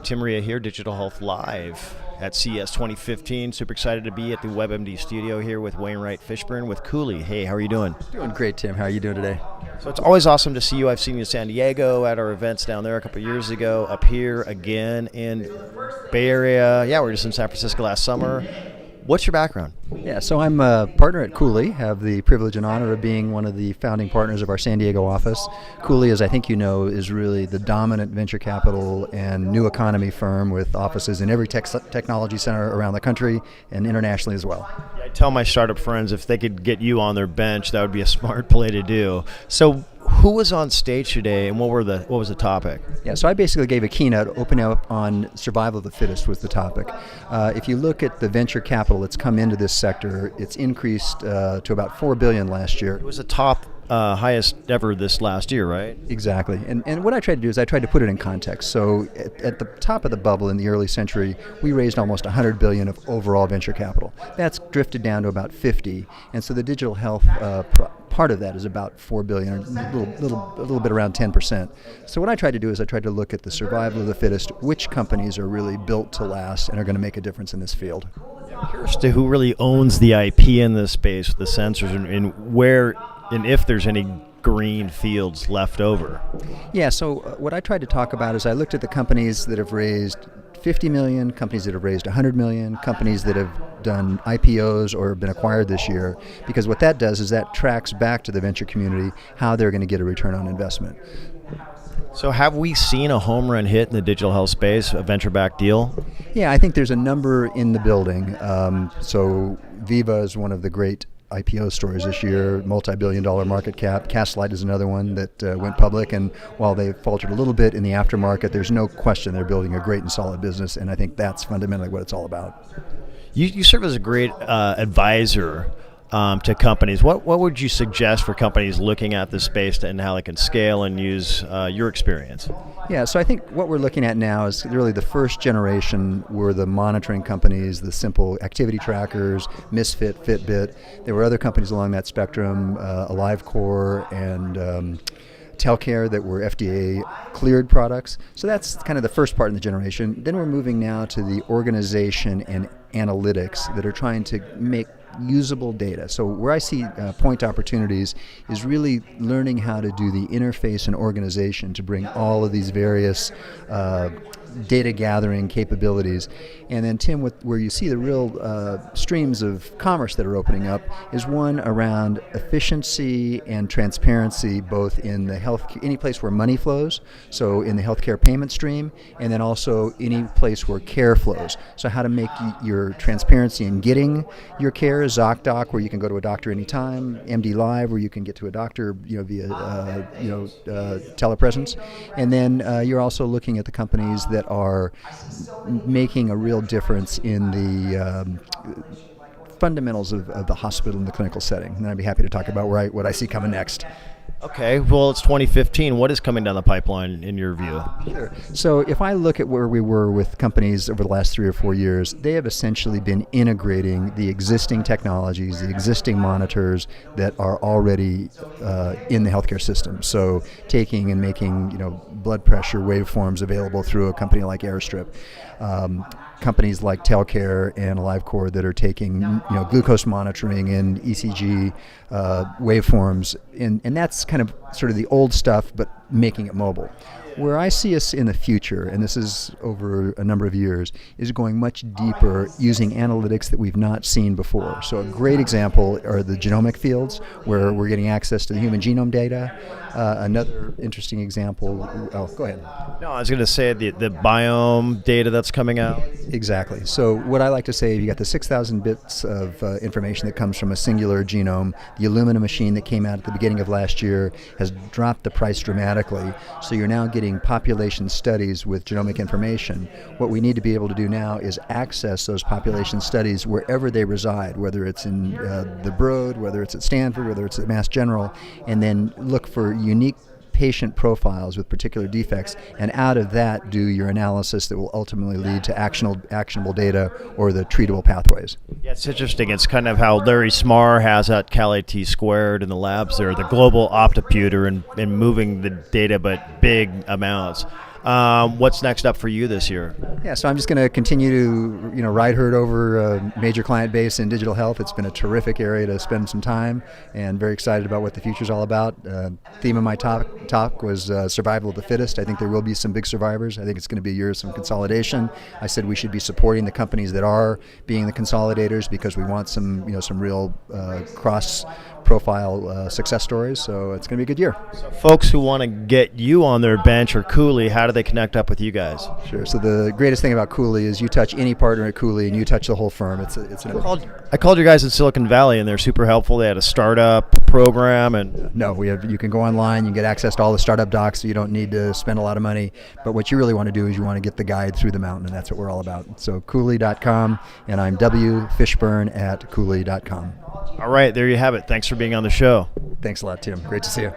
Tim Ria here, Digital Health Live at CES 2015. Super excited to be at the WebMD studio here with Wainwright Fishburn with Cooley. Hey, how are you doing? Doing great, Tim. How are you doing today? So it's always awesome to see you. I've seen you in San Diego at our events down there a couple of years ago, up here again in Bay Area. Yeah, we were just in San Francisco last summer. What's your background? Yeah, so I'm a partner at Cooley, have the privilege and honor of being one of the founding partners of our San Diego office. Cooley, as I think you know, is really the dominant venture capital and new economy firm with offices in every technology center around the country and internationally as well. Yeah, I tell my startup friends if they could get you on their bench, that would be a smart play to do. So who was on stage today and what was the topic? Yeah, so I basically gave a keynote opening up on survival of the fittest was the topic. If you look at the venture capital that's come into this sector, it's increased to about $4 billion last year. It was the top highest ever this last year, right? Exactly. And what I tried to do is I tried to put it in context. So at the top of the bubble in the early century, we raised almost $100 billion of overall venture capital. That's drifted down to about 50. And so the digital health part of that is about $4 billion, a little bit around 10%. So what I tried to do is I tried to look at the survival of the fittest, which companies are really built to last and are going to make a difference in this field. I'm curious to who really owns the IP in this space, the sensors, and where and if there's any green fields left over. Yeah, so what I tried to talk about is I looked at the companies that have raised 50 million, companies that have raised 100 million, companies that have done IPOs or been acquired this year, because what that does is that tracks back to the venture community how they're going to get a return on investment. So have we seen a home run hit in the digital health space, a venture-backed deal? Yeah, I think there's a number in the building. So Viva is one of the great IPO stories this year, multi-billion-dollar market cap. Castlight is another one that went public, and while they faltered a little bit in the aftermarket, there's no question they're building a great and solid business, and I think that's fundamentally what it's all about. You serve as a great advisor to companies. What would you suggest for companies looking at this space and how they can scale and use your experience? Yeah, so I think what we're looking at now is really the first generation were the monitoring companies, the simple activity trackers, Misfit, Fitbit. There were other companies along that spectrum, AliveCore and Telcare that were FDA cleared products. So that's kind of the first part in the generation. Then we're moving now to the organization and analytics that are trying to make usable data. So where I see point opportunities is really learning how to do the interface and organization to bring all of these various data gathering capabilities. And then Tim, where you see the real streams of commerce that are opening up is one around efficiency and transparency, both in the any place where money flows, so in the healthcare payment stream, and then also any place where care flows. So how to make your transparency in getting your care, ZocDoc, where you can go to a doctor anytime, MD Live, where you can get to a doctor via telepresence, and then you're also looking at the companies that are making a real difference in the fundamentals of the hospital and the clinical setting. And I'd be happy to talk about what I see coming next. Okay, well, it's 2015. What is coming down the pipeline in your view? Sure. So if I look at where we were with companies over the last 3 or 4 years, they have essentially been integrating the existing technologies, the existing monitors that are already in the healthcare system. So taking and making blood pressure waveforms available through a company like Airstrip. Companies like Telcare and AliveCore that are taking glucose monitoring and ECG waveforms, and that's kind of sort of the old stuff, but making it mobile. Where I see us in the future, and this is over a number of years, is going much deeper using analytics that we've not seen before. So a great example are the genomic fields, where we're getting access to the human genome data. Another interesting example, go ahead. No, I was going to say the biome data that's coming out. Exactly. So what I like to say, you got the 6,000 bits of information that comes from a singular genome. The Illumina machine that came out at the beginning of last year has dropped the price dramatically. So you're now getting population studies with genomic information. What we need to be able to do now is access those population studies wherever they reside, whether it's in the Broad, whether it's at Stanford, whether it's at Mass General, and then look for unique patient profiles with particular defects, and out of that do your analysis that will ultimately lead to actionable data or the treatable pathways. Yeah, it's interesting. It's kind of how Larry Smarr has at Cal-AT Squared in the labs there, the global optoputer and moving the data, but big amounts. What's next up for you this year? Yeah, so I'm just going to continue to, ride herd over a major client base in digital health. It's been a terrific area to spend some time, and very excited about what the future's all about. Theme of my talk was survival of the fittest. I think there will be some big survivors. I think it's going to be a year of some consolidation. I said we should be supporting the companies that are being the consolidators because we want some real cross-profile success stories. So it's going to be a good year. So folks who want to get you on their bench or Cooley, how do they connect up with you guys? Sure. So the greatest thing about Cooley is you touch any partner at Cooley and you touch the whole firm. I called your guys in Silicon Valley and they're super helpful. They had a startup program and no, you can go online, you can get access to all the startup docs, so you don't need to spend a lot of money. But what you really want to do is you want to get the guide through the mountain, and that's what we're all about. So Cooley.com, and I'm Fishburn at Cooley.com. All right, there you have it. Thanks for being on the show. Thanks a lot, Tim. Great to see you.